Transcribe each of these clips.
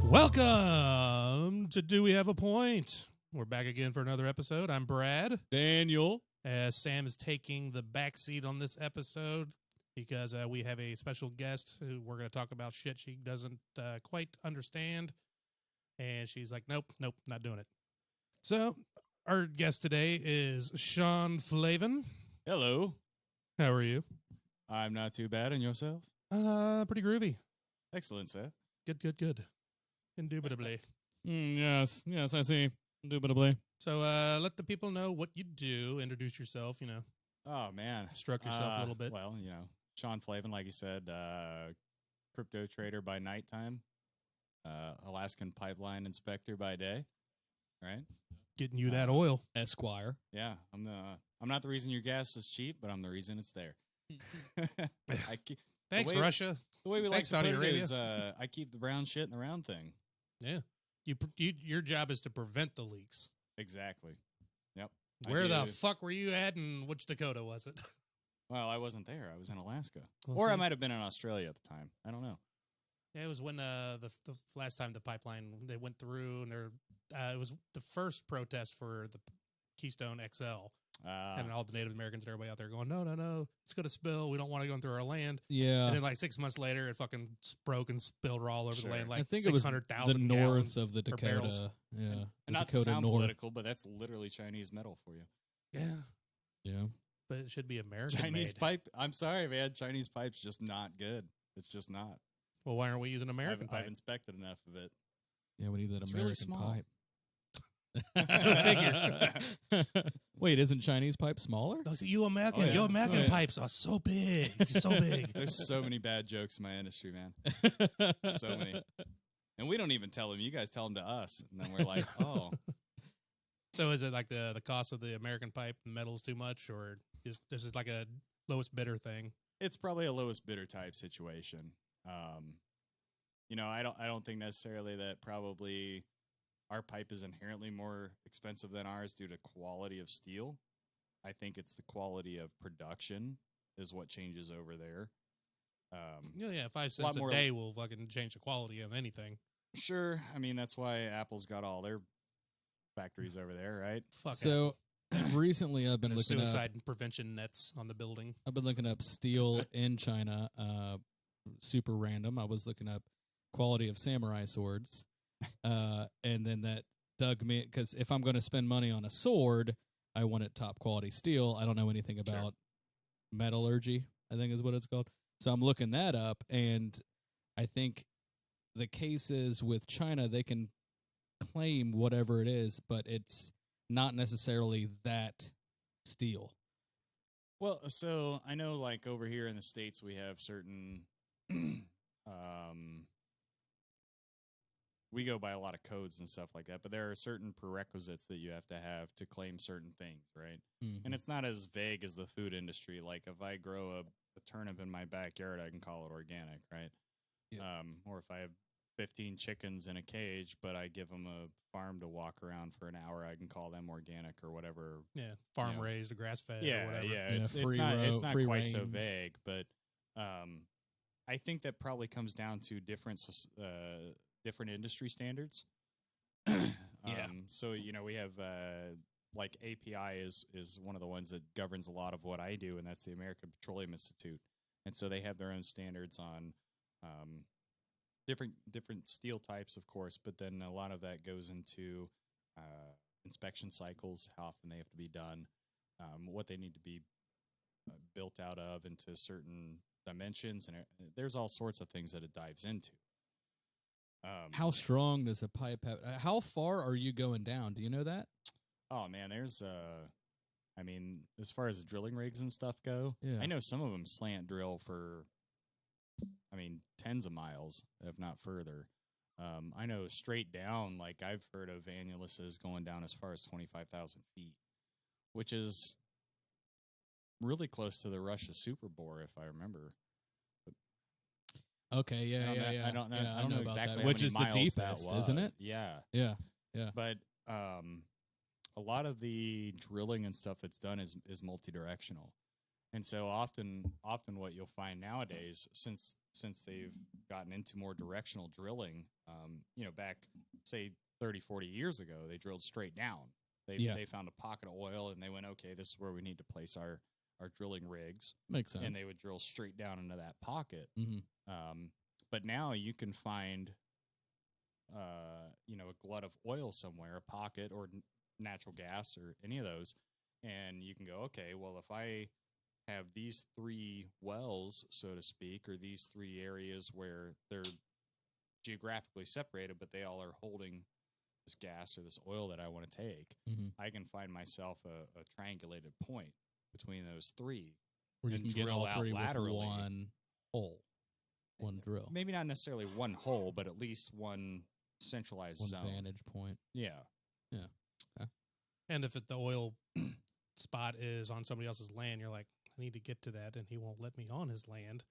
Welcome to Do We Have a Point? We're back again for another episode. I'm Brad. Daniel. Sam is taking the back seat on this episode because we have a special guest who we're going to talk about shit she doesn't quite understand. And she's like, nope, not doing it. So our guest today is Sean Flavin. Hello. How are you? I'm not too bad. And yourself? Pretty groovy. Excellent, sir. Good. Indubitably. Yes, I see. Indubitably. So let the people know what you do. Introduce yourself, Oh, man. Stroke yourself a little bit. Well, Sean Flavin, like you said, crypto trader by nighttime, Alaskan Pipeline inspector by day, right? Getting you that oil. Esquire. Yeah, I'm not the reason your gas is cheap, but I'm the reason it's there. Thanks, Russia. The way we Thanks, like to Saudi put it Arabia. is, I keep the brown shit in the round thing. Yeah. Your job is to prevent the leaks. Exactly. Yep. Where the fuck were you at, and which Dakota was it? Well, I wasn't there. I was in Alaska. Well, or see. I might have been in Australia at the time. I don't know. Yeah, it was when the last time the pipeline, they went through, and it was the first protest for the Keystone XL. And all the Native Americans and everybody out there going, no, it's going to spill. We don't want to go through our land. Yeah. And then like 6 months later, it fucking broke and spilled all over the land. Like I think it was 600,000 the north gallons of the barrels. Dakota. Yeah. And The not to Dakota sound north. political, but that's literally Chinese metal for you. Yeah. Yeah. But it should be American Chinese made. pipe. I'm sorry, man. Chinese pipe's just not good. It's just not. Well, why aren't we using American I've pipe? inspected enough of it. Yeah, we need that It's American really small. pipe. Figure. Wait, isn't Chinese pipe smaller? No, see, your American, Oh, yeah. your American Oh, yeah. pipes are so big, so big. There's so many bad jokes in my industry, man. So many. And we don't even tell them. You guys tell them to us. And then we're like, oh. So is it like the cost of the American pipe and metal's too much, or is this is like a lowest bidder thing? It's probably a lowest bidder type situation. I don't think necessarily that probably our pipe is inherently more expensive than ours due to quality of steel. I think it's the quality of production is what changes over there. Yeah, 5 cents a day will fucking change the quality of anything. Sure. I mean, that's why Apple's got all their factories over there, right? Fuck. So recently I've been the looking suicide up prevention nets on the building. I've been looking up steel in China. Super random. I was looking up quality of samurai swords. And then that dug me because if I'm going to spend money on a sword, I want it top quality steel. I don't know anything about metallurgy, I think is what it's called. So I'm looking that up, and I think the cases with China, they can claim whatever it is, but it's not necessarily that steel. Well, so I know like over here in the States, we have certain, we go by a lot of codes and stuff like that, but there are certain prerequisites that you have to claim certain things, right? Mm-hmm. And it's not as vague as the food industry. Like if I grow a turnip in my backyard, I can call it organic, right? Yeah. Or if I have 15 chickens in a cage, but I give them a farm to walk around for an hour, I can call them organic or whatever. Yeah, farm raised, grass fed. Yeah, or whatever. yeah. Yeah, It's not free quite so range. vague, but I think that probably comes down to different industry standards. So we have like API is one of the ones that governs a lot of what I do, and that's the American Petroleum Institute. And so they have their own standards on different steel types, of course, but then a lot of that goes into inspection cycles, how often they have to be done, what they need to be built out of into certain dimensions, and there's all sorts of things that it dives into. How strong does a pipe have? How far are you going down? Do you know that? Oh man, there's I mean, as far as drilling rigs and stuff go, Yeah. I know some of them slant drill for, I mean, tens of miles, if not further. I know straight down, like I've heard of annuluses going down as far as 25,000 feet, which is really close to the Russia Super Bore, if I remember. Okay, yeah, yeah. I don't know. Yeah, I don't know about exactly that. how Which many is the miles that deepest, isn't was. it? Yeah. Yeah, yeah. But a lot of the drilling and stuff that's done is multi-directional. And so often what you'll find nowadays, since they've gotten into more directional drilling, back say 30, 40 years ago, they drilled straight down. They found a pocket of oil and they went, okay, this is where we need to place our drilling rigs. Makes sense. And they would drill straight down into that pocket. Mm-hmm. But now you can find, a glut of oil somewhere, a pocket or natural gas or any of those, and you can go, okay, well, if I have these 3 wells, so to speak, or these 3 areas where they're geographically separated, but they all are holding this gas or this oil that I want to take, I can find myself a triangulated point between those 3. Where you can get all 3 laterally with one hole, one drill. Maybe not necessarily one hole, but at least one centralized one zone. vantage point. Yeah. Yeah. Okay. And if the oil spot is on somebody else's land, you're like, I need to get to that, and he won't let me on his land.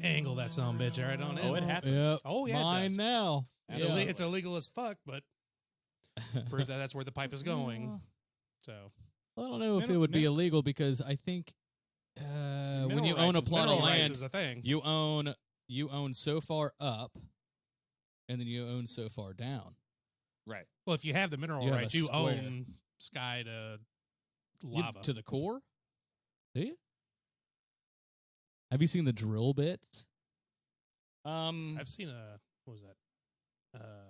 Angle that son of a bitch right on in. Oh, it happens. Yep. Oh, yeah, Mine now. It's illegal as fuck, but prove that that's where the pipe is going. So I don't know if it would be illegal because I think when you own a plot of land, is a thing. you own so far up, and then you own so far down. Right. Well, if you have the mineral rights, you own sky to lava. To the core? Do you? Have you seen the drill bits? I've seen what was that?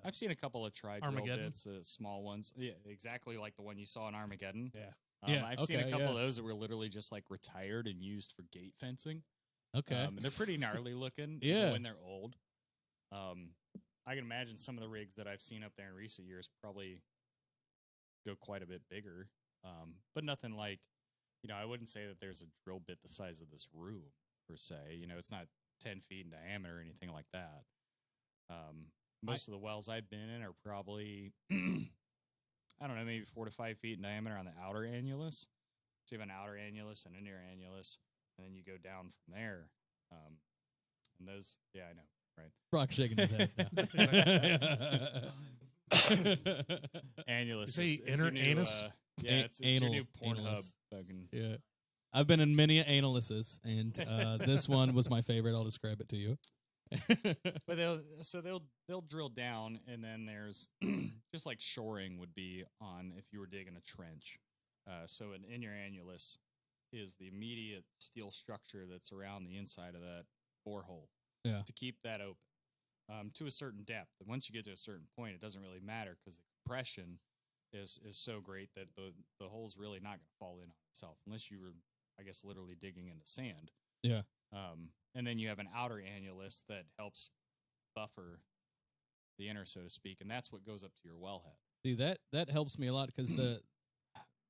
I've seen a couple of tri-drill Armageddon? bits, small ones. Yeah, exactly like the one you saw in Armageddon. Yeah. I've seen a couple of those that were literally just like retired and used for gate fencing. Okay. And they're pretty gnarly looking when they're old. I can imagine some of the rigs that I've seen up there in recent years probably go quite a bit bigger. But nothing like, I wouldn't say that there's a drill bit the size of this room per se. It's not 10 feet in diameter or anything like that. Most of the wells I've been in are probably, I don't know, maybe 4 to 5 feet in diameter on the outer annulus. So you have an outer annulus and an inner annulus, and then you go down from there. And those, yeah, I know, right? Brock's shaking his head now. Annulus. See, inner anus? It's your new Pornhub. Yeah. I've been in many analyses, and this one was my favorite. I'll describe it to you. But they'll drill down, and then there's just like shoring would be on if you were digging a trench. So an inner annulus is the immediate steel structure that's around the inside of that borehole. Yeah. To keep that open to a certain depth. And once you get to a certain point, it doesn't really matter because the compression is so great that the hole's really not going to fall in on itself unless you were, I guess, literally digging into sand. Yeah. And then you have an outer annulus that helps buffer the inner, so to speak, and that's what goes up to your wellhead. See, that helps me a lot because the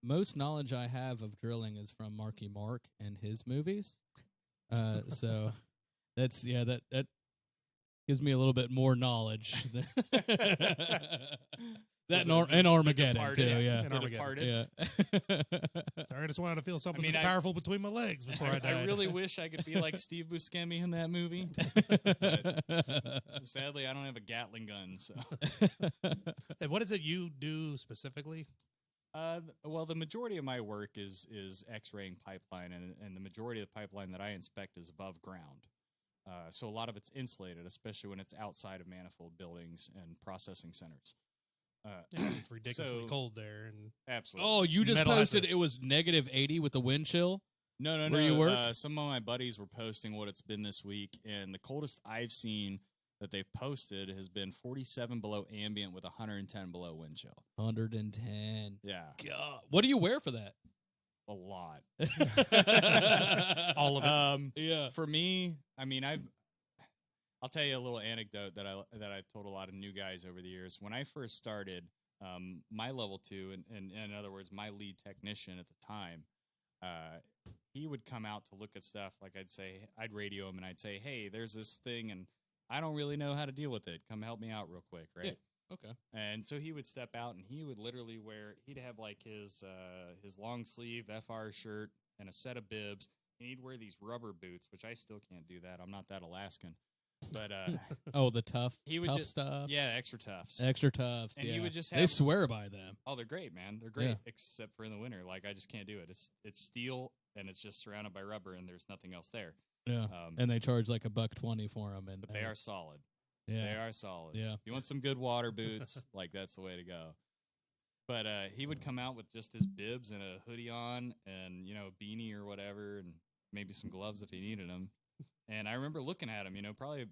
most knowledge I have of drilling is from Marky Mark and his movies. So that's that gives me a little bit more knowledge. That and Armageddon too, yeah. And Armageddon. Yeah. Sorry, I just wanted to feel something powerful between my legs before I died. I really wish I could be like Steve Buscemi in that movie. But sadly, I don't have a Gatling gun. So, And what is it you do specifically? Well, the majority of my work is X-raying pipeline, and the majority of the pipeline that I inspect is above ground. So a lot of it's insulated, especially when it's outside of manifold buildings and processing centers. It's ridiculously cold there, and absolutely. Oh, you just posted it was -80 with the wind chill? No. Where you work? Some of my buddies were posting what it's been this week, and the coldest I've seen that they've posted has been 47 below ambient with 110 below wind chill. 110. Yeah. God. What do you wear for that? A lot. All of it. Yeah. For me, I mean, I'll tell you a little anecdote that I've told a lot of new guys over the years. When I first started, my level 2, and in other words, my lead technician at the time, he would come out to look at stuff. Like I'd radio him and I'd say, "Hey, there's this thing, and I don't really know how to deal with it. Come help me out real quick, right?" Yeah. Okay. And so he would step out and he would literally he'd have like his long sleeve FR shirt and a set of bibs, and he'd wear these rubber boots, which I still can't do that. I'm not that Alaskan. But Oh, the tough just stuff. yeah, extra toughs. Extra toughs. And yeah. he would just they have- swear by them. Oh, they're great, man. They're great, Yeah. except for in the winter. Like I just can't do it. It's steel and it's just surrounded by rubber and there's nothing else there. Yeah. And they charge like $120 for them. But they are solid. Yeah. They are solid. Yeah. If you want some good water boots, like that's the way to go. But he would come out with just his bibs and a hoodie on and, you know, a beanie or whatever and maybe some gloves if he needed them. And I remember looking at him, you know, probably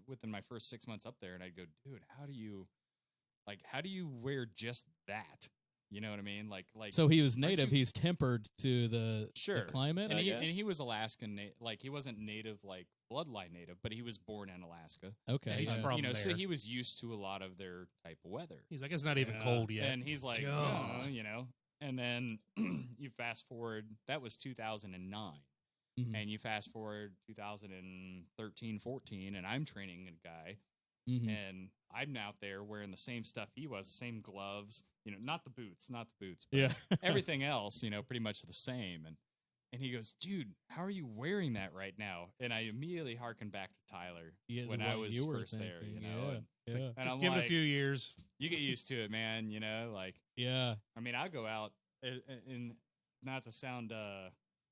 within my first 6 months up there, and I'd go, dude, how do you wear just that? You know what I mean? Like. So he was native. He's tempered to the climate. And I he, guess? and he was Alaskan. Like he wasn't native, like bloodline native, but he was born in Alaska. Okay, he's from you know, there. so he was used to a lot of their type of weather. He's like, it's not even cold yet. And he's like, God. you know. And then you fast forward. That was 2009. Mhm. And you fast forward 2013, 14, and I'm training a guy, Mhm. and I'm out there wearing the same stuff he was, the same gloves, you know, not the boots, but Yeah. everything else, you know, pretty much the same. And he goes, dude, how are you wearing that right now? And I immediately harken back to Tyler when I was first there, you know. Yeah. And Just I'm give it like, a few years. you get used to it, man, you know, like, Yeah. I mean, I go out and not to sound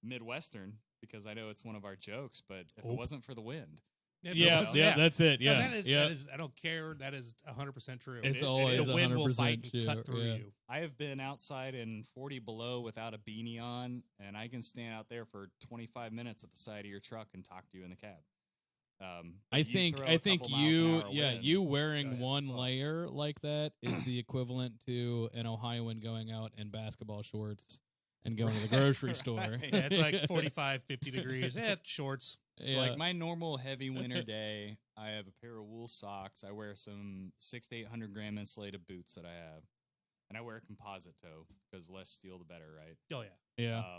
Midwestern, because I know it's one of our jokes, but if it wasn't for the wind. Yeah, that's it. No, Yeah, that is. I don't care. That is 100% true. It's always the wind will 100% bite and true. cut through Yeah. you. I have been outside in 40 below without a beanie on, and I can stand out there for 25 minutes at the side of your truck and talk to you in the cab. I think you wearing Oh, yeah. one layer like that is the equivalent to an Ohioan going out in basketball shorts and going to the grocery store. Right. Yeah, it's like 45, 50 degrees. Shorts. It's like my normal heavy winter day. I have a pair of wool socks. I wear some 600 to 800 gram insulated boots that I have, and I wear a composite toe because less steel the better, right? Oh yeah. Yeah.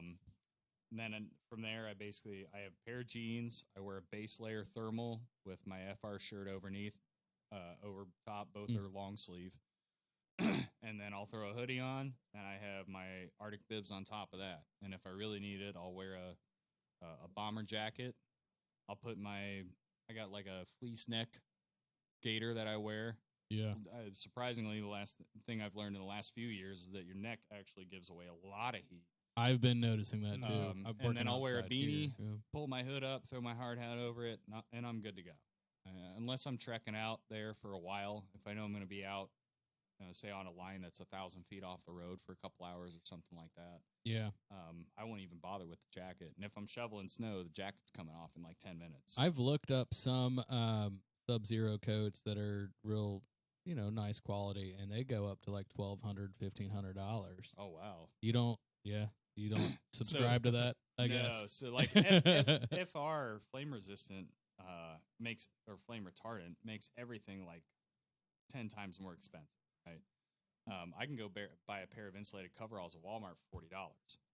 And then from there, I have a pair of jeans. I wear a base layer thermal with my FR shirt overneath, over top. Both are long sleeve. And then I'll throw a hoodie on, and I have my Arctic bibs on top of that. And if I really need it, I'll wear a bomber jacket. I'll put I got like a fleece neck gaiter that I wear. Yeah. Surprisingly, the last thing I've learned in the last few years is that your neck actually gives away a lot of heat. I've been noticing that too. And then I'll wear a outside beanie, here. Yeah. pull my hood up, throw my hard hat over it, and I'm good to go. Unless I'm trekking out there for a while, if I know I'm going to be out, say on a line that's 1,000 feet off the road for a couple hours or something like that. Yeah. I won't even bother with the jacket. And if I'm shoveling snow, the jacket's coming off in like 10 minutes. I've looked up some Sub-Zero coats that are real, nice quality, and they go up to like $1,200, $1,500. Oh wow! You don't subscribe to that? I guess. So like if our flame resistant flame retardant makes everything like 10 times more expensive, right? I can go buy a pair of insulated coveralls at Walmart for $40.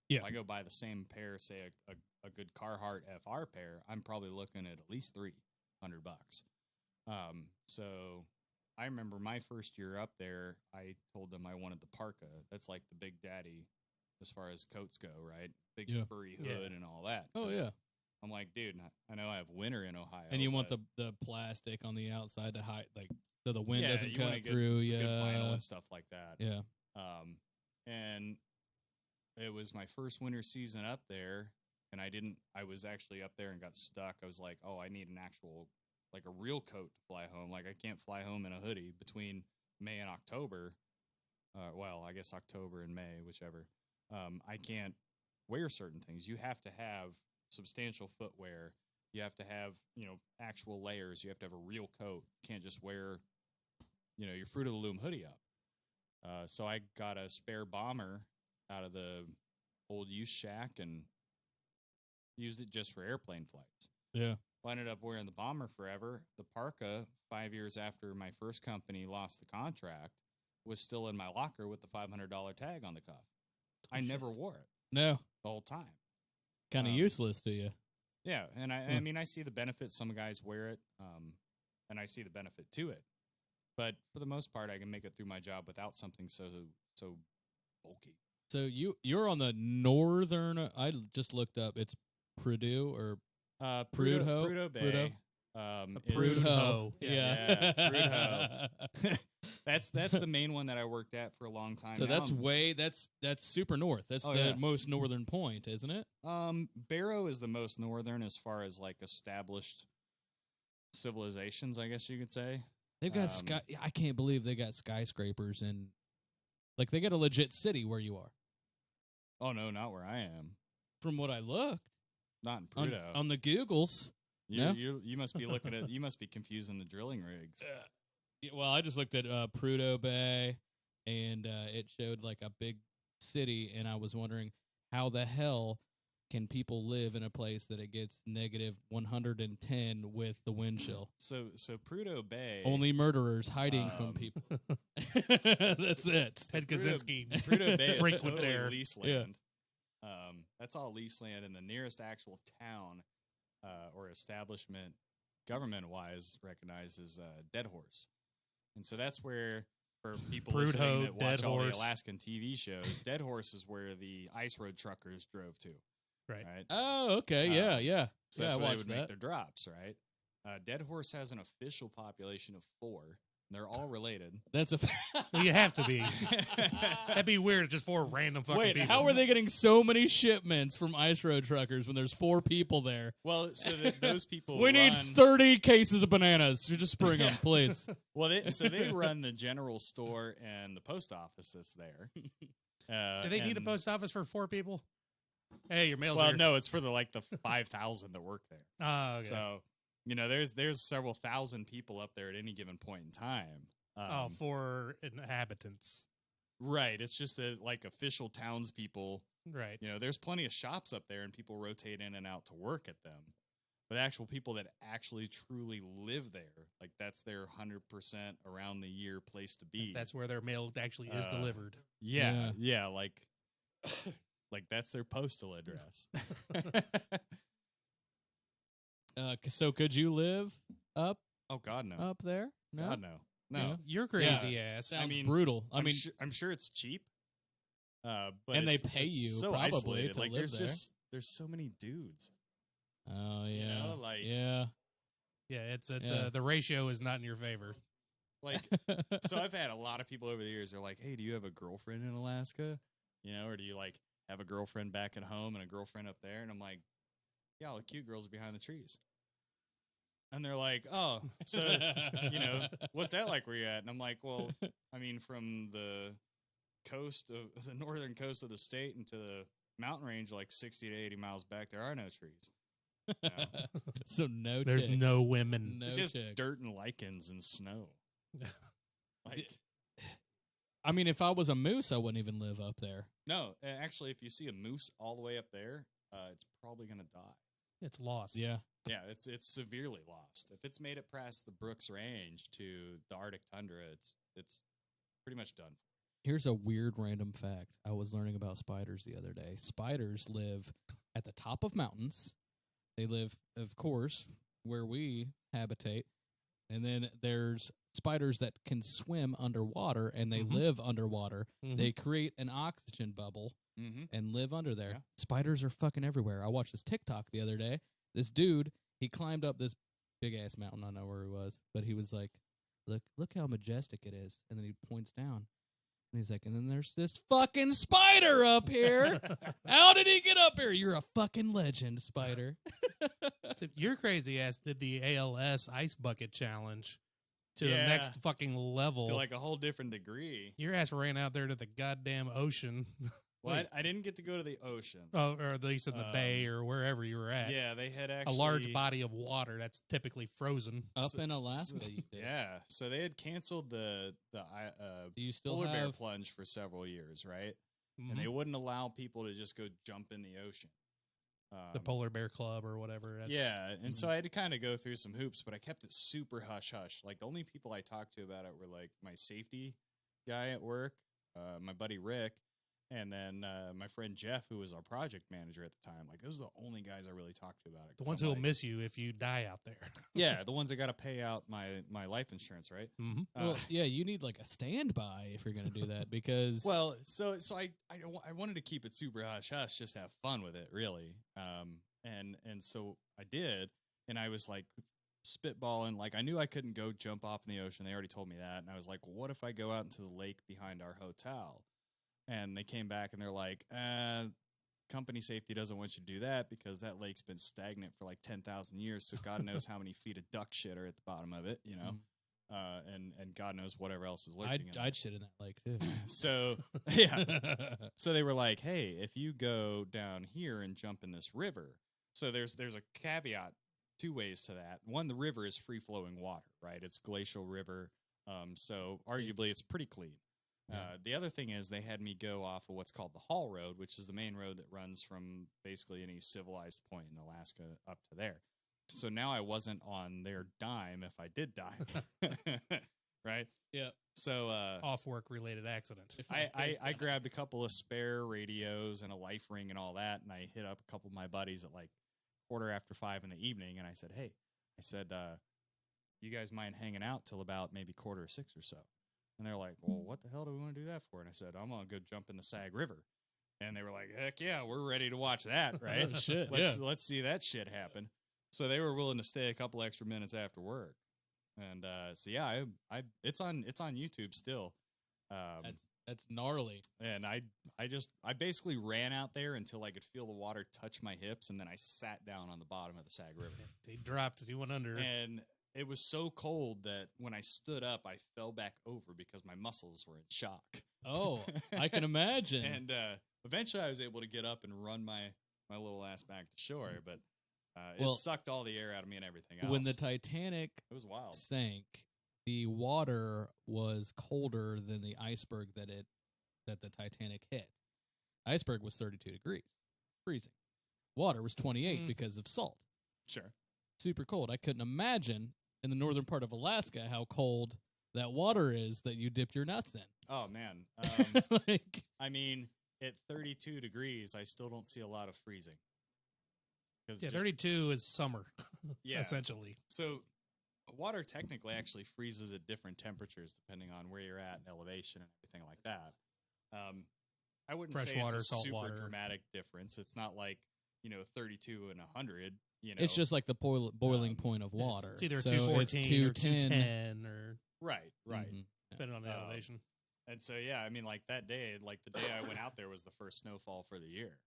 Yeah. If I go buy the same pair, say a good Carhartt FR pair, I'm probably looking at least $300. So I remember my first year up there, I told them I wanted the parka. That's like the big daddy as far as coats go, right? Big furry hood and all that. Oh yeah. I'm like, dude, I know I have winter in Ohio. And you want the plastic on the outside to hide, like, so the wind doesn't you cut want a through. good vinyl and stuff like that. Yeah. And it was my first winter season up there, and I was actually up there and got stuck. I was like, oh, I need an actual, like a real coat to fly home. Like I can't fly home in a hoodie between May and October. Well, I guess October and May, whichever. I can't wear certain things. You have to have substantial footwear. You have to have, actual layers. You have to have a real coat. You can't just wear, your Fruit of the Loom hoodie up. So I got a spare bomber out of the old use shack and used it just for airplane flights. Yeah. I ended up wearing the bomber forever. The parka, 5 years after my first company lost the contract, was still in my locker with the $500 tag on the cuff. I never wore it. No. The whole time. Kind of useless to you. Yeah, and I mean, I see the benefit. Some guys wear it, and I see the benefit to it. But for the most part, I can make it through my job without something so bulky. So you're on the northern. I just looked up. It's Prudhoe or Prudhoe Bay. Prudhoe? Prudhoe. Yes. Yeah, Prudhoe. That's the main one that I worked at for a long time. So now. that's super north. That's the most northern point, isn't it? Barrow is the most northern as far as like established civilizations, I guess you could say. They've got I can't believe they got skyscrapers and like they got a legit city where you are. Oh no, not where I am. From what I looked, Not in Prudhoe. on the Googles. You must be looking at. You must be confusing the drilling rigs. Yeah, well, I just looked at Prudhoe Bay, and it showed like a big city, and I was wondering how the hell can people live in a place that it gets negative 110 with the wind chill? So Prudhoe Bay. Only murderers hiding from people. That's it. Ted Kaczynski. Prudhoe Bay is frequent totally there. lease land. That's all lease land, and the nearest actual town or establishment, government-wise, recognized as Dead Horse. And so that's where, for people listening that watch all the Alaskan TV shows, Dead Horse is where the ice road truckers drove to. Right. Oh, okay. Yeah. So yeah, that's I where they watched would that. make their drops, right? Dead Horse has an official population of 4. They're all related. That's a. Well, you have to be. That'd be weird. Just 4 random fucking Wait, people. how are they getting so many shipments from ice road truckers when there's 4 people there? Well, so those people We need 30 cases of bananas. You just bring them, please. Well, they run the general store and the post office that's there. Do they need a post office for 4 people? Hey, your mail's Well, here. no, it's for the 5,000 that work there. Oh, okay. So, there's several thousand people up there at any given point in time. 4 inhabitants. Right. It's just that official townspeople. Right. There's plenty of shops up there and people rotate in and out to work at them. But actual people that actually truly live there, that's their 100% around the year place to be. That's where their mail actually is delivered. Yeah. Like that's their postal address. So could you live up? Oh God, no. Up there? No? God, no. Yeah. You're crazy ass. Sounds brutal. I'm sure it's cheap. But and it's, they pay it's you so probably isolated. to live there. There's so many dudes. Oh yeah. Yeah, it's the ratio is not in your favor. So I've had a lot of people over the years. They're like, "Hey, do you have a girlfriend in Alaska? Or do you have a girlfriend back at home and a girlfriend up there?" And I'm like, "Yeah, all the cute girls are behind the trees." And they're like, "Oh, so what's that like where you at?" And I'm like, "Well, I mean, from the northern coast of the state into the mountain range, 60 to 80 miles back, there are no trees. So there's chicks. no women. It's just chicks. dirt and lichens and snow." I mean, if I was a moose, I wouldn't even live up there. No, actually, if you see a moose all the way up there, it's probably going to die. It's lost. Yeah. Yeah, it's severely lost. If it's made it past the Brooks Range to the Arctic tundra, it's pretty much done. Here's a weird random fact I was learning about spiders the other day. Spiders live at the top of mountains. They live, of course, where we habitate. And then there's spiders that can swim underwater, and they live underwater. Mm-hmm. They create an oxygen bubble and live under there. Yeah. Spiders are fucking everywhere. I watched this TikTok the other day. This dude, he climbed up this big-ass mountain. I don't know where he was. But he was like, look how majestic it is. And then he points down. And he's like, and then there's this fucking spider up here. How did he get up here? You're a fucking legend, spider. Your crazy ass did the ALS ice bucket challenge to the Yeah. next fucking level. To a whole different degree. Your ass ran out there to the goddamn ocean. Well, I didn't get to go to the ocean. Or at least in the bay or wherever you were at. Yeah, they had A actually large body of water that's typically frozen. Up in Alaska, you did. Yeah, so they had canceled the Do you still polar bear have plunge for several years, right? Mhm. And they wouldn't allow people to just go jump in the ocean. The Polar Bear Club or whatever. That's, Yeah, and so I had to kind of go through some hoops, but I kept it super hush-hush. The only people I talked to about it were, my safety guy at work, my buddy Rick, and then my friend Jeff, who was our project manager at the time. Those are the only guys I really talked to about it. the ones who will miss you if you die out there. Yeah, the ones that got to pay out my life insurance, right? Mm-hmm. well, yeah, you need a standby if you're going to do that because Well, so I wanted to keep it super hush hush, just have fun with it, really. And so I did, and I was spitballing. Like, I knew I couldn't go jump off in the ocean. They already told me that. And I was like, well, what if I go out into the lake behind our hotel? And they came back and they're like, company safety doesn't want you to do that because that lake's been stagnant for like 10,000 years. So God knows how many feet of duck shit are at the bottom of it, you know? And God knows whatever else is lurking. I'd shit in that lake too. So, yeah. So they were like, hey, if you go down here and jump in this river. So there's a caveat, 2 ways to that. One, the river is free flowing water, right? It's glacial river. So arguably it's pretty clean. The other thing is they had me go off of what's called the Haul Road, which is the main road that runs from basically any civilized point in Alaska up to there. So now I wasn't on their dime if I did die. Right? Yeah. So Off work related accident. I grabbed a couple of spare radios and a life ring and all that, and I hit up a couple of my buddies at like 5:15 in the evening, and I said, hey, you guys mind hanging out till about maybe 5:45 or so? And they're like, well, what the hell do we want to do that for? And I said, I'm going to go jump in the Sag River. And they were like, heck yeah, we're ready to watch that, right? Oh, shit, Let's see that shit happen. So they were willing to stay a couple extra minutes after work. And so yeah, it's on YouTube still. That's gnarly. And I basically ran out there until I could feel the water touch my hips, and then I sat down on the bottom of the Sag River. He dropped it. He went under. And it was so cold that when I stood up, I fell back over because my muscles were in shock. Oh, I can imagine. And eventually I was able to get up and run my little ass back to shore, but it sucked all the air out of me and everything else. When the Titanic it was wild. sank, the water was colder than the iceberg that the Titanic hit. Iceberg was 32 degrees, freezing. Water was 28 because of salt. Sure. Super cold. I couldn't imagine in the northern part of Alaska how cold that water is that you dip your nuts in. Oh, man. I mean, at 32 degrees, I still don't see a lot of freezing. Yeah, 32 is summer, yeah, essentially. So water technically actually freezes at different temperatures depending on where you're at and elevation and everything like that. I wouldn't Fresh say water, it's a salt super water. dramatic difference. It's not like, 32 and 100. It's just like the boiling point of water. It's either So 214 it's or 210 or right. Mm-hmm. depending on the elevation. And so, yeah, I mean, like that day, like the day I went out there was the first snowfall for the year.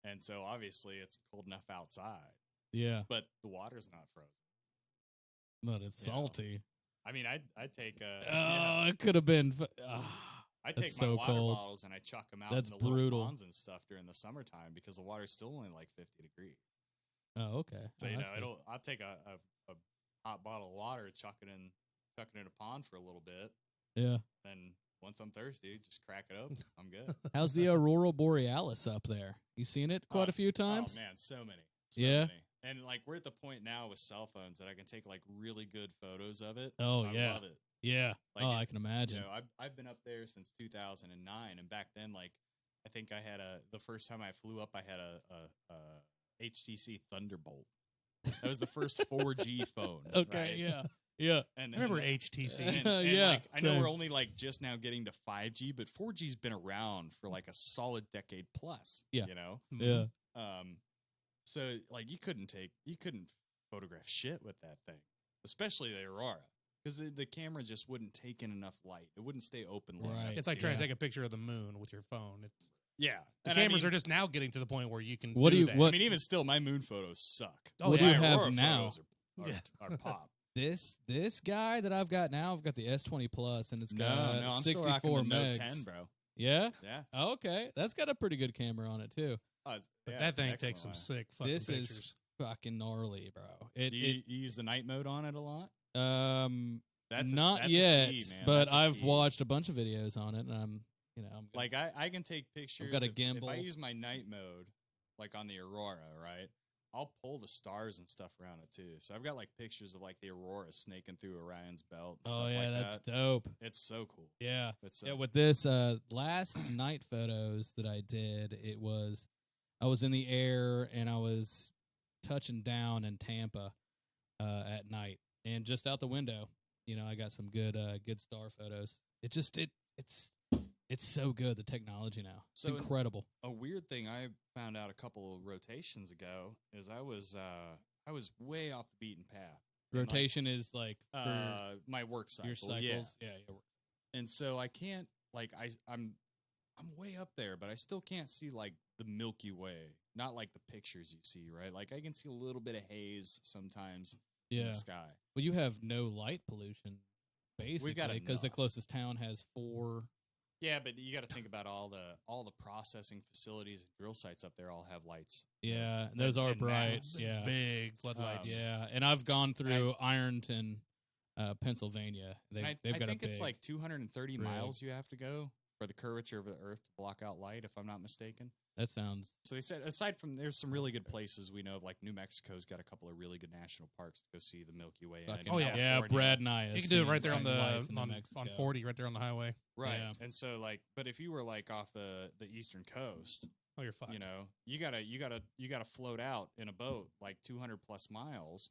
And so obviously it's cold enough outside. Yeah. But the water's not frozen. But it's salty. I mean, I'd take it could have been. I take so my water cold. bottles and I chuck them out That's in the brutal. little ponds and stuff during the summertime because the water's still only like 50 degrees. Oh, okay. So Oh, I'll take a hot bottle of water, chuck it in a pond for a little bit. Yeah. Then once I'm thirsty, just crack it open. I'm good. How's the Aurora Borealis up there? You seen it quite a few times? Oh man, so many. Yeah? Many. And like we're at the point now with cell phones that I can take like really good photos of it. Oh, I yeah. love it. Yeah. Like, I can imagine. I've been up there since 2009, and back then, like, I think I had the first time I flew up, I had a HTC Thunderbolt. That was the first 4G phone. Okay, right? yeah. Yeah. And I remember HTC. And, Yeah, like, I know same. we're only like just now getting to 5G, but 4G's been around for like a solid decade plus. Yeah. Mm-hmm. Yeah. So like you couldn't photograph shit with that thing, especially the Aurora. Because the camera just wouldn't take in enough light. It wouldn't stay open long enough. Right. It's like trying to take a picture of the moon with your phone. It's Yeah. the cameras are just now getting to the point where you can What do you- that. what- I mean, even still, my moon photos suck. Oh, What do yeah. you My have Aurora now? photos are pop. This guy that I've got now, I've got the S20 Plus, and it's got No, I'm still rocking 64 the Note megs. 10, bro. Yeah? Yeah. Oh, okay. That's got a pretty good camera on it, too. But Yeah, that it's thing excellent takes some line. sick fucking This pictures. is fucking gnarly, bro. Do you use the night mode on it a lot? Not that's a yet, key, man. but That's a I've key. watched a bunch of videos on it, and I'm Like I can take pictures. got a if gimbal. I use my night mode, like on the Aurora, right? I'll pull the stars and stuff around it too. So I've got like pictures of like the Aurora snaking through Orion's belt. And oh stuff yeah, like that's that. dope. It's so cool. Yeah, It's yeah. With this last night photos that I did, I was in the air and I was touching down in Tampa at night, and just out the window, I got some good star photos. It's so good, the technology now. It's So incredible. A weird thing I found out a couple of rotations ago is I was way off the beaten path. Rotation is like for my work cycle. your cycles. Yeah. And so I can't I'm way up there, but I still can't see like the Milky Way. Not like the pictures you see, right? Like I can see a little bit of haze sometimes in the sky. Well, you have no light pollution, basically, because the enough. closest town has 4. Yeah, but you got to think about all the processing facilities and drill sites up there all have lights. Yeah, and those are and bright. maps. Yeah, Big floodlights. yeah. And I've gone through Ironton, Pennsylvania. They've I got think a big, it's like 230 rig. miles you have to go for the curvature of the Earth to block out light, if I'm not mistaken. That sounds. So they said, aside from, there's some really good places we know of, like New Mexico's got a couple of really good national parks to go see the Milky Way. Fucking, Oh, yeah. Yeah, Brad and I. You can do it right there on on 40, right there on the highway. Right. Yeah. And so like, but if you were like off the eastern coast, Oh, you're fucked. you know, you gotta float out in a boat like 200 plus miles.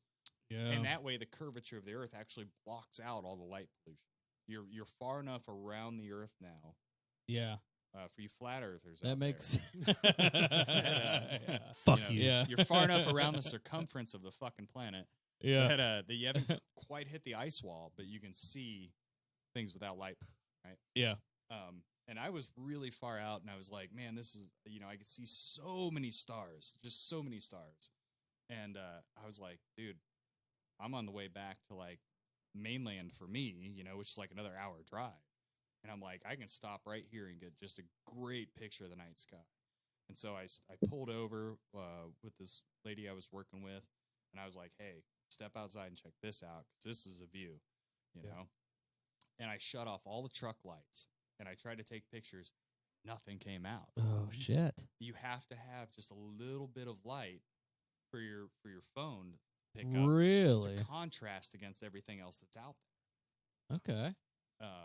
Yeah. And that way the curvature of the Earth actually blocks out all the light pollution. You're far enough around the Earth now. Yeah. For you flat earthers, That out makes. there. Fuck you. Yeah. You're far enough around the circumference of the fucking planet Yeah. that you haven't quite hit the ice wall, but you can see things without light, right? Yeah. And I was really far out, and I was like, man, this is, I could see so many stars, just so many stars. And I was like, dude, I'm on the way back to like mainland for me, which is like another hour drive. And I'm like, I can stop right here and get just a great picture of the night sky. And so I pulled over with this lady I was working with, and I was like, hey, step outside and check this out, because this is a view, you know? And I shut off all the truck lights, and I tried to take pictures. Nothing came out. Oh shit. You have to have just a little bit of light for your phone to pick up. Really? To contrast against everything else that's out Okay. there.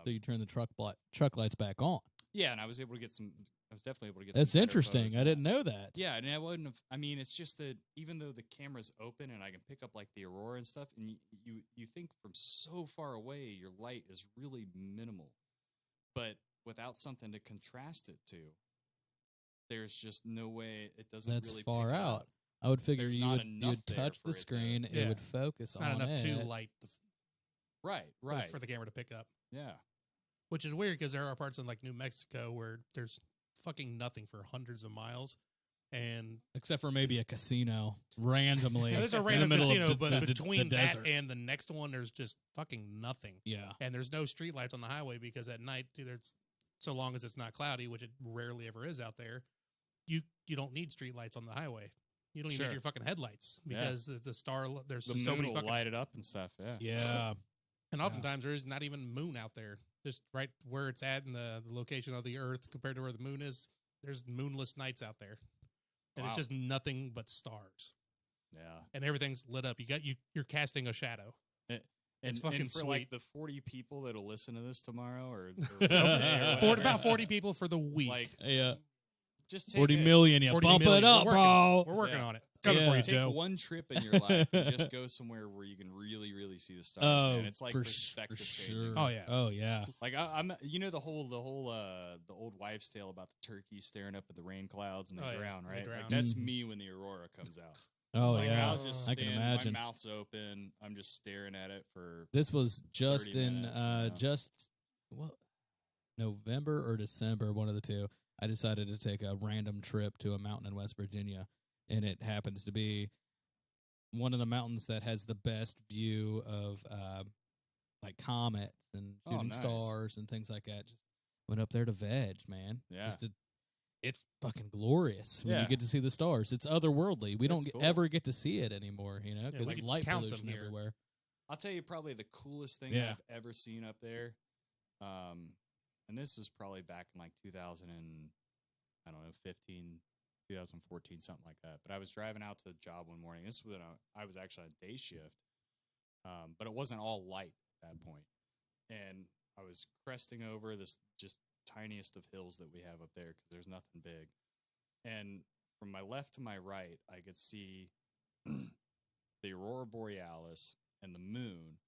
So you turn the truck lights back on. Yeah, and I was able to get some. I was definitely able to get. That's some better interesting. photos I of didn't that. know that. Yeah, and I wouldn't have. I mean, it's just that even though the camera's open and I can pick up like the aurora and stuff, and you think from so far away your light is really minimal, but without something to contrast it to, there's just no way it doesn't. That's really far pick out. Up. I would figure There's you not would enough you'd there touch for the it to- screen. It Yeah. would focus It's not on enough it. to light Right. for the camera to pick up. Yeah. Which is weird because there are parts in like New Mexico where there's fucking nothing for hundreds of miles. And Except for maybe a casino randomly. there's a in the random middle of casino, the- but the between that desert. and the next one, there's just fucking nothing. Yeah. And there's no streetlights on the highway because at night, there's so long as it's not cloudy, which it rarely ever is out there, you don't need streetlights on the highway. You don't even Sure. need your fucking headlights Yeah. because the star there's The just moon so many will fucking light it up and stuff. Yeah. Yeah. and oftentimes there's not even moon out there. Just right where it's at in the location of the Earth compared to where the moon is. There's moonless nights out there, and Wow. it's just nothing but stars, Yeah. and everything's lit up. You're casting a shadow. It's And fucking for sweet. like the 40 people that'll listen to this tomorrow, or About 40 people for the week. Like, Yeah. just take 40 a- million. You 40 bump million. it up, We're bro. We're working Yeah. on it. Coming Yeah. for you, Take Joe. one trip in your life and just go somewhere where you can really, really see the stars. Oh, man. It's like for perspective sure. changing. Oh yeah. Oh yeah. Like I'm, the old wives' tale about the turkey staring up at the rain clouds and they Oh, yeah. drown, They right? drown. Like, that's Mhm. me when the aurora comes out. Oh Like, yeah. I'll just I can stand, imagine. my mouth's open. I'm just staring at it for. This was just 30 in minutes, you know. just November or December, one of the two. I decided to take a random trip to a mountain in West Virginia, and it happens to be one of the mountains that has the best view of like comets and Oh, shooting nice. stars and things like that. Just went up there to veg, man. Yeah. It's fucking glorious when Yeah. you get to see the stars. It's otherworldly. We That's don't cool. ever get to see it anymore, Yeah, because we can light count them pollution here. everywhere. I'll tell you probably the coolest thing Yeah. I've ever seen up there. And this was probably back in like 2000 and I don't know, 15, 2014, something like that. But I was driving out to the job one morning. This was when I was actually on day shift. But it wasn't all light at that point. And I was cresting over this just tiniest of hills that we have up there because there's nothing big. And from my left to my right, I could see the Aurora Borealis and the moon.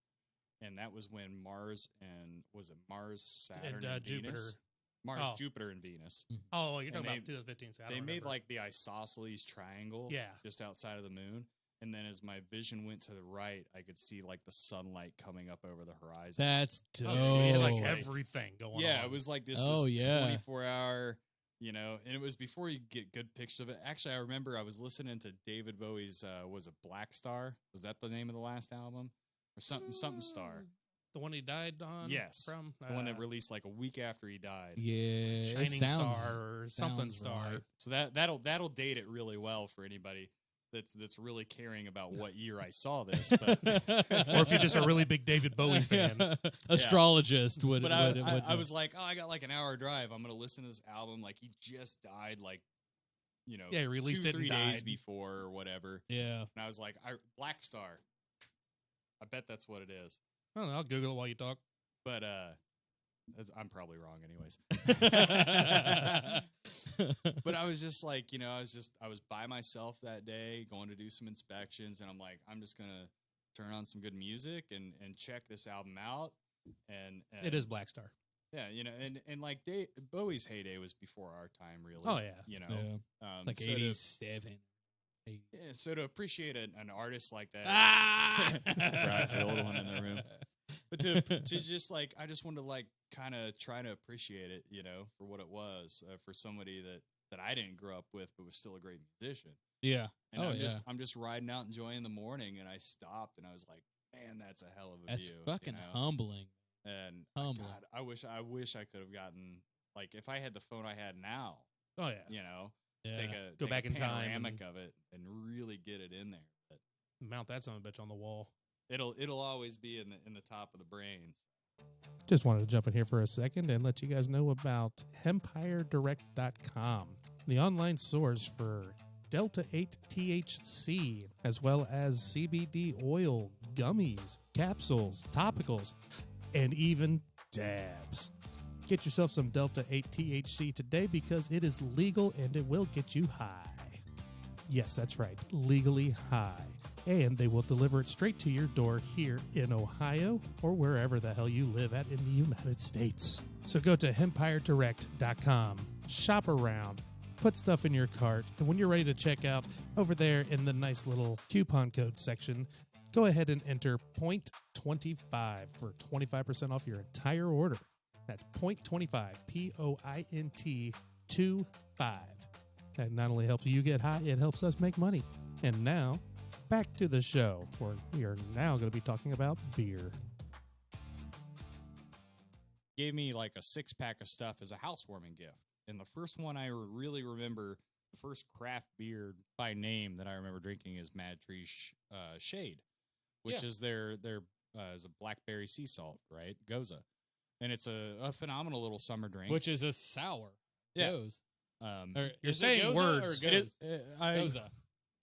And that was when Mars and was it Mars, Saturn, and Jupiter. Venus? Mars, Oh. Jupiter, and Venus. Oh, you're talking And about 2015. So I They don't made remember. like the isosceles triangle, Yeah. just outside of the moon. And then as my vision went to the right, I could see like the sunlight coming up over the horizon. That's dope. Oh, shit. Like Like- everything going on. Yeah, it was like this 24-hour, and it was before you get good pictures of it. Actually, I remember I was listening to David Bowie's, was it Black Star? Was that the name of the last album? Or something Star? The one he died on? Yes. From? The one that released like a week after he died. Yeah, Shining it sounds, Star or something sounds Star. right. So that'll date it really well for anybody that's really caring about what year I saw this. But Or if you're just a really big David Bowie fan. Astrologist would. But would I was like, I got like an hour drive. I'm gonna listen to this album. Like he just died, like Yeah, he released 2-3 it and days died. before or whatever. yeah. And I was like, Black Star. I bet that's what it is. I don't know, I'll Google it while you talk. But I'm probably wrong, anyways. But I was just like, I was by myself that day, going to do some inspections, and I'm like, I'm just gonna turn on some good music and check this album out. And It is Black Star. yeah, and like Bowie's heyday was before our time, really. Oh, yeah. Yeah. Like so 87. yeah, so to appreciate an artist like that, Ah! Bryce, the old one in the room. But to just like, I just wanted to like kind of try to appreciate it, for what it was, for somebody that I didn't grow up with, but was still a great musician. Yeah. And Oh, I'm just riding out enjoying the morning, and I stopped and I was like, man, that's a hell of a That's view. fucking humbling. And Humbling. God, I wish I could have gotten, like, if I had the phone I had now, Oh, yeah. Yeah. Go back in time panoramic and- of it and really get it in there. But Mount that son of a bitch on the wall. it'll always be in the top of the brains. Just wanted to jump in here for a second and let you guys know about EmpireDirect.com, the online source for Delta 8 THC, as well as CBD oil, gummies, capsules, topicals, and even dabs. Get yourself some Delta 8 THC today because it is legal and it will get you high. Yes, that's right, legally high. And they will deliver it straight to your door here in Ohio or wherever the hell you live at in the United States. So go to EmpireDirect.com, shop around, put stuff in your cart, and when you're ready to check out, over there in the nice little coupon code section, go ahead and enter .25 for 25% off your entire order. That's .25, POINT 25. That not only helps you get high, it helps us make money. And now, back to the show, where we are now going to be talking about beer. Gave me like a 6-pack of stuff as a housewarming gift. And the first one I really remember, the first craft beer by name that I remember drinking is Mad Tree Shade, which is their is a blackberry sea salt, right? Goza. And it's a phenomenal little summer drink. Which is a sour. Yeah. Goes. You're Is it saying Goza words. Or It is, goes? Goza.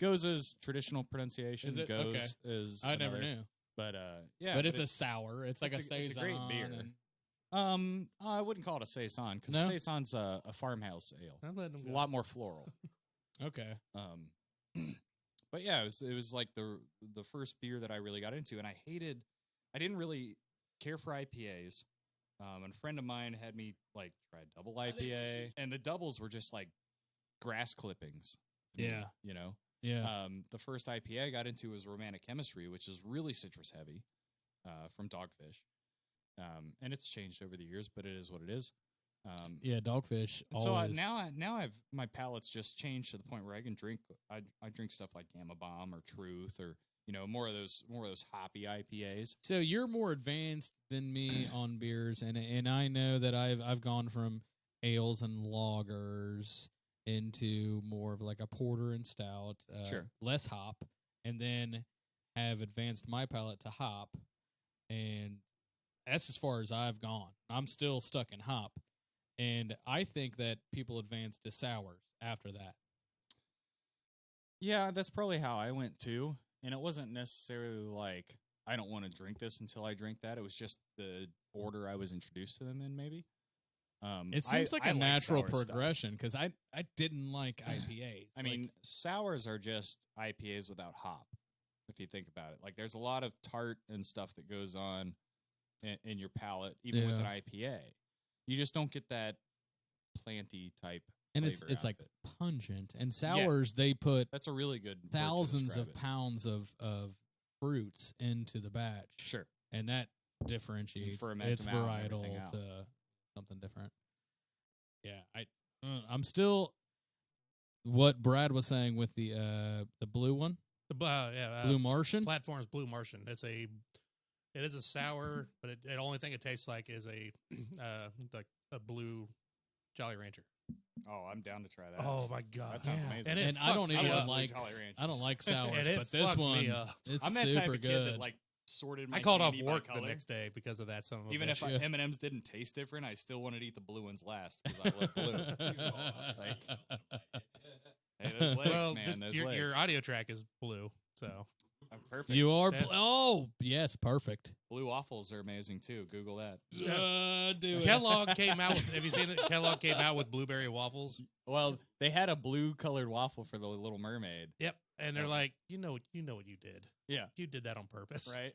Goza's traditional pronunciation. Is it? Goes is I never another. knew. But yeah, But it's a sour. It's like a it's saison. a great beer. and- I wouldn't call it a saison because No? saison's a farmhouse ale. I'm letting It's a them go. lot more floral. Okay. But yeah, it was like the first beer that I really got into, and I didn't really care for IPAs. And a friend of mine had me like try double IPA, and the doubles were just like grass clippings. to me, Yeah. Yeah. The first IPA I got into was Romantic Chemistry, which is really citrus heavy, from Dogfish. And it's changed over the years, but it is what it is. Yeah. Dogfish. So Always. now my palate's just changed to the point where I can drink. I drink stuff like Gamma Bomb or Truth or more of those hoppy IPAs. So you're more advanced than me on beers, and I know that I've gone from ales and lagers into more of like a porter and stout, Sure. less hop, and then have advanced my palate to hop, and that's as far as I've gone. I'm still stuck in hop, and I think that people advance to sours after that. Yeah, that's probably how I went too. And it wasn't necessarily like I don't want to drink this until I drink that. It was just the order I was introduced to them in, maybe. It seems like I a natural sour stuff. progression because I didn't like IPAs. I mean, sours are just IPAs without hop, if you think about it. Like, there's a lot of tart and stuff that goes on in your palate, even with an IPA. You just don't get that planty type And it's flavor out like of it. pungent. And sours, they put That's a really good word to thousands describe of it. pounds of fruits into the batch. Sure. And that differentiates ferment its them out and varietal everything out. to something different. Yeah, I'm still what Brad was saying with the blue one, Blue Martian. Platform's Blue Martian. It is a sour, but the only thing it tastes like is like a blue Jolly Rancher. Oh, I'm down to try that. Oh my god, That sounds amazing. And, And I don't I even love like Jolly Ranchers. I don't like sours, And it but this fucked one me up. it's I'm that super type of good. kid that like sorted my I called off candy by work the color. next day because of that. Even if Yeah. M&M's didn't taste different, I still wanted to eat the blue ones last because I love blue. Hey, those legs, man. Those legs. your audio track is blue, so I'm perfect. You are Yeah. oh yes, perfect. Blue waffles are amazing too. Google that. Do it. Kellogg came out with. Have you seen it? Kellogg came out with blueberry waffles. Well, they had a blue colored waffle for the Little Mermaid. Yep, and they're Yeah. like, you know what you did. Yeah. You did that on purpose, Right.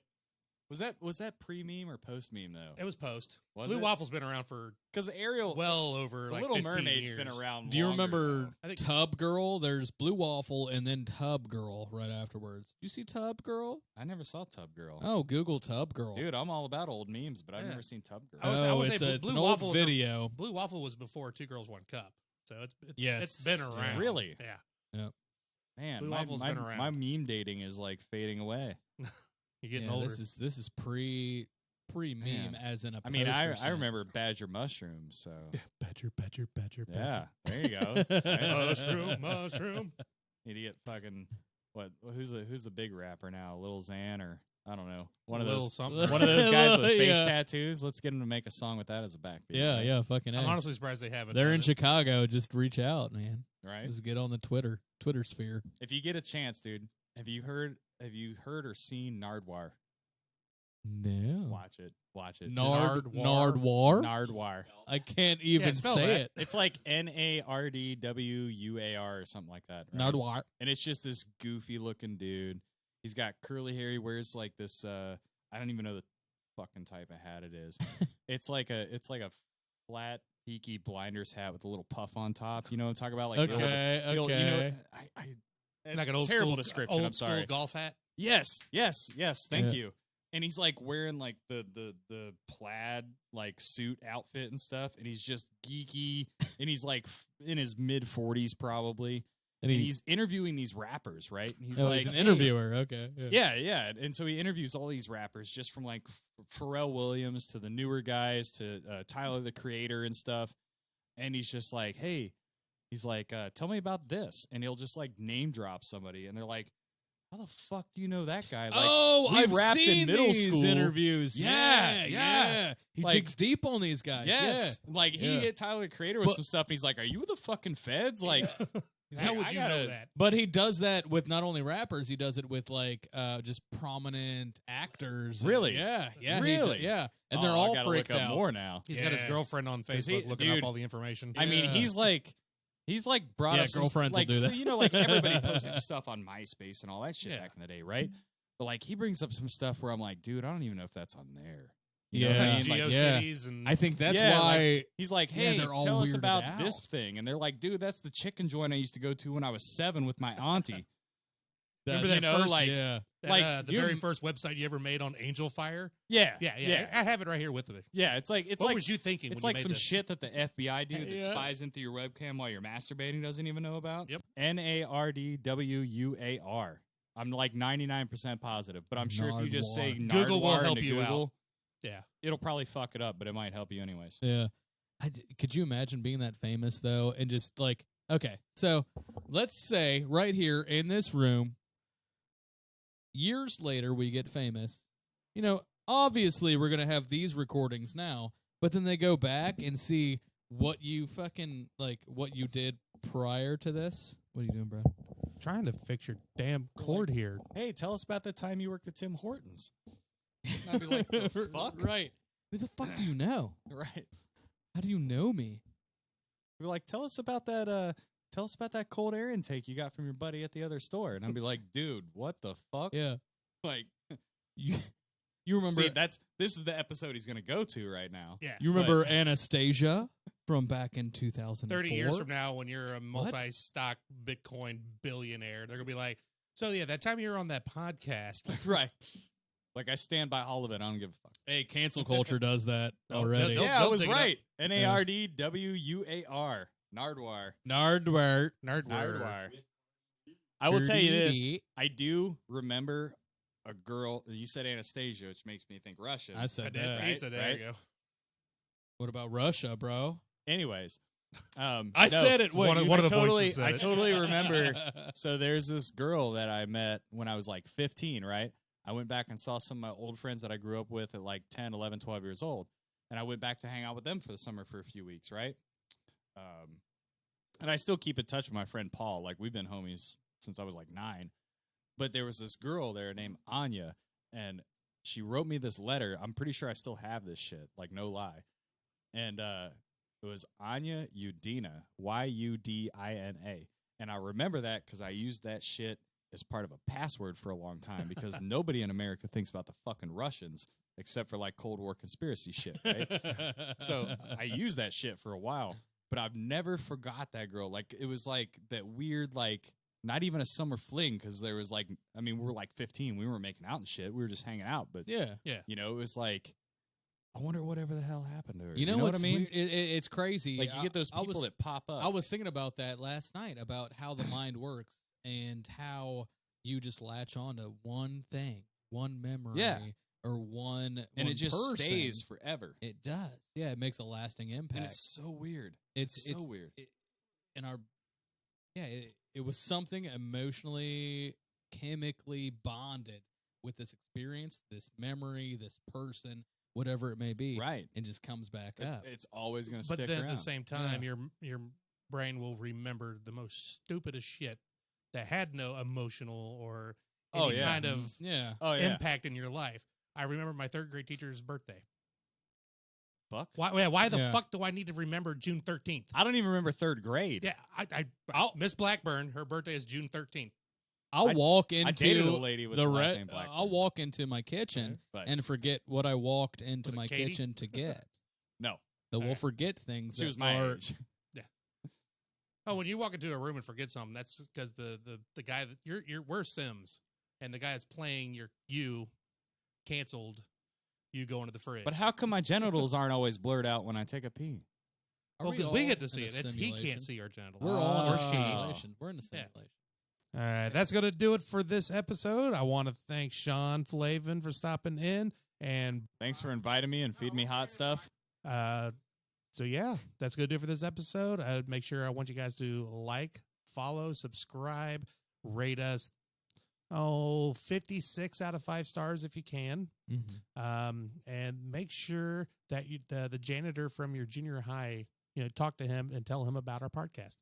Was that pre meme or post meme though? It was post. Was Blue it? waffles been around for Because Ariel, well over the like Little 15 Mermaid's years. been around. Do you longer remember now. I think- Tub Girl? There's Blue Waffle and then Tub Girl right afterwards. Did you see Tub Girl? I never saw Tub Girl. Oh, Google Tub Girl. Dude, I'm all about old memes, but I've Yeah. never seen Tub Girl. I would it's say it's Blue an old Waffles are- video. Blue waffle was before Two Girls One Cup, so it's Yes. been Yeah. around. Really? Yeah, Man, Blue my, Waffle's my, been around. my meme dating is like fading away. you're getting Yeah, older. this is pre meme Man. as in a I mean, poster I sense. remember Badger mushrooms, so Badger. yeah, there you go. Right? Mushroom. Need to get fucking what? Who's the big rapper now? Lil Xan or I don't know. One of Lil those something. one of those guys with face Yeah. tattoos. Let's get him to make a song with that as a backbeat. Yeah, right? yeah, fucking I'm A. honestly surprised they haven't. They're done in it. Chicago. Just reach out, man. Right. Just get on the Twitter sphere. If you get a chance, dude, have you heard or seen Nardwar? No. Watch it. Nardwar. Nardwar. I can't even spell say that. it. It's like NARDWUAR or something like that. Right? Nardwar. And it's just this goofy looking dude. He's got curly hair. He wears like this. I don't even know the fucking type of hat it is. it's like a flat peaky blinders hat with a little puff on top. You know what I'm talking about? Like Okay, the old- okay. you know, it's like an old terrible school, description. Old I'm sorry. school golf hat. Yes. Thank Yeah. you. And he's like wearing like the plaid like suit outfit and stuff, and he's just geeky, and he's like in his mid 40s probably, and he's interviewing these rappers, right? And he's like he's an "Hey." interviewer. Okay. Yeah. And so he interviews all these rappers, just from like Pharrell Williams to the newer guys to Tyler the Creator and stuff. And he's just like, hey, he's like, tell me about this, and he'll just like name drop somebody, and they're like, how the fuck do you know that guy? Like, we I've rapped seen in middle these school. interviews. Yeah. He Like- digs deep on these guys. Yes, like he Yeah. hit Tyler the Creator with But- some stuff, and he's like, "Are you the fucking feds?" Like, he's How like, would "I you gotta- know that? But he does that with not only rappers, he does it with like just prominent actors. Really? Yeah. Really? And Oh, they're I all gotta freaked look up out. more now. He's got his Yeah. girlfriend on 'Cause he- Facebook looking dude, up all the information. I mean, Yeah. he's like brought Yeah, up some, girlfriends will like, do so, that. you know, like everybody posted stuff on MySpace and all that shit Yeah. back in the day, right? But like he brings up some stuff where I'm like, dude, I don't even know if that's on there. You know what I Yeah. mean? Like, GeoCities and I think that's Yeah, why. he's like, Yeah, hey, they're all tell us weirded about out. this thing, and they're like, dude, that's the chicken joint I used to go to when I was 7 with my auntie. Remember You that know, first, like, yeah. that, the you- very first website you ever made on Angel Fire? Yeah, Yeah. I have it right here with me. Yeah, it's like What was you thinking? It's when like you made some this? shit that the FBI dude that Yeah. spies into your webcam while you're masturbating doesn't even know about. Yep. NARDWUAR. I'm like 99% positive, but I'm sure if you just say Nardwar. Google will Nardwar help into you out. Google, Yeah. it'll probably fuck it up, but it might help you anyways. Yeah. Could you imagine being that famous though, and just like, okay, so let's say right here in this room, years later we get famous. You know, obviously we're gonna have these recordings now, but then they go back and see what you fucking like what you did prior to this. What are you doing, bro? Trying to fix your damn cord here. Hey, tell us about the time you worked at Tim Hortons. And I'd be like, the fuck? Right. Who the fuck do you know? Right. How do you know me? We're like, tell us about that cold air intake you got from your buddy at the other store. And I'd be like, dude, what the fuck? Yeah. Like, You remember see, this is the episode he's gonna go to right now. Yeah. you remember Anastasia from back in 2004. 30 years from now, when you're a multi-stock Bitcoin billionaire, they're going to be like, so yeah, that time you were on that podcast. Right. Like, I stand by all of it. I don't give a fuck. Hey, cancel culture does that Oh, already. they'll- Yeah, I was dig it up. right. Nardwar. Nardwar. Nardware. Nardwar. I will tell you this. I do remember a girl. You said Anastasia, which makes me think Russian. I said I did. that. He said, there you go. What about Russia, bro? Anyways. I said it. One of the voices said I it. totally remember. So there's this girl that I met when I was like 15, right? I went back and saw some of my old friends that I grew up with at like 10, 11, 12 years old. And I went back to hang out with them for the summer for a few weeks, right? And I still keep in touch with my friend Paul. Like, we've been homies since I was like 9. But there was this girl there named Anya, and she wrote me this letter. I'm pretty sure I still have this shit, like, no lie. And it was Anya Udina, Yudina. And I remember that because I used that shit as part of a password for a long time because nobody in America thinks about the fucking Russians except for, like, Cold War conspiracy shit, right? So I used that shit for a while, but I've never forgot that girl. Like, it was like that weird, like, not even a summer fling because there was, like, I mean, we were like 15. We weren't making out and shit. We were just hanging out. But, Yeah. you know, it was like, I wonder whatever the hell happened to her. You know what I what's mean? weird? It's crazy. Like, you get those people that pop up. I was thinking about that last night, about how the mind works and how you just latch on to one thing, one memory, or one and it just person. stays forever. It does. Yeah, it makes a lasting impact. And it's so weird. It's so weird. It was something emotionally, chemically bonded with this experience, this memory, this person, whatever it may be. Right. And just comes back up. It's always going to stick But then around. at the same time, your brain will remember the most stupidest shit that had no emotional or any kind of impact in your life. I remember my 3rd grade teacher's birthday. Fuck? Why the fuck do I need to remember June 13th? I don't even remember 3rd grade. Yeah, Miss Blackburn, her birthday is June 13th. I'll walk into I dated a lady with the last name Blackburn. I'll walk into my kitchen and forget what I walked into my Katie? kitchen to get. No. We'll forget things. She was my age. Yeah. Oh, when you walk into a room and forget something, that's because the guy that we're Sims, and the guy that's playing you canceled you going to the fridge. But how come my genitals aren't always blurred out when I take a pee? Well, because we get to see it. He can't see our genitals. We're all in or a she. simulation. We're in a simulation. All right, that's going to do it for this episode. I want to thank Sean Flavin for stopping in, and thanks for inviting me and feeding me hot stuff. So yeah, that's going to do it for this episode. I want you guys to like, follow, subscribe, rate us. 56 out of 5 stars if you can. Mm-hmm. And make sure that the janitor from your junior high, talk to him and tell him about our podcast.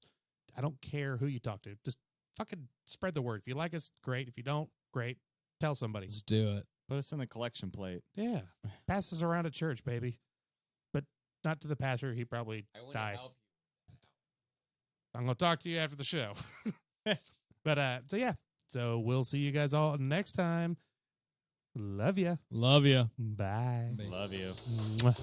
I don't care who you talk to. Just fucking spread the word. If you like us, great. If you don't, great. Tell somebody. Let's do it. Put us in the collection plate. Yeah. Pass us around at church, baby. But not to the pastor. He probably died. I'm going to talk to you after the show. But, so yeah. So we'll see you guys all next time. Love ya. Love ya. Bye. Love you. Mwah.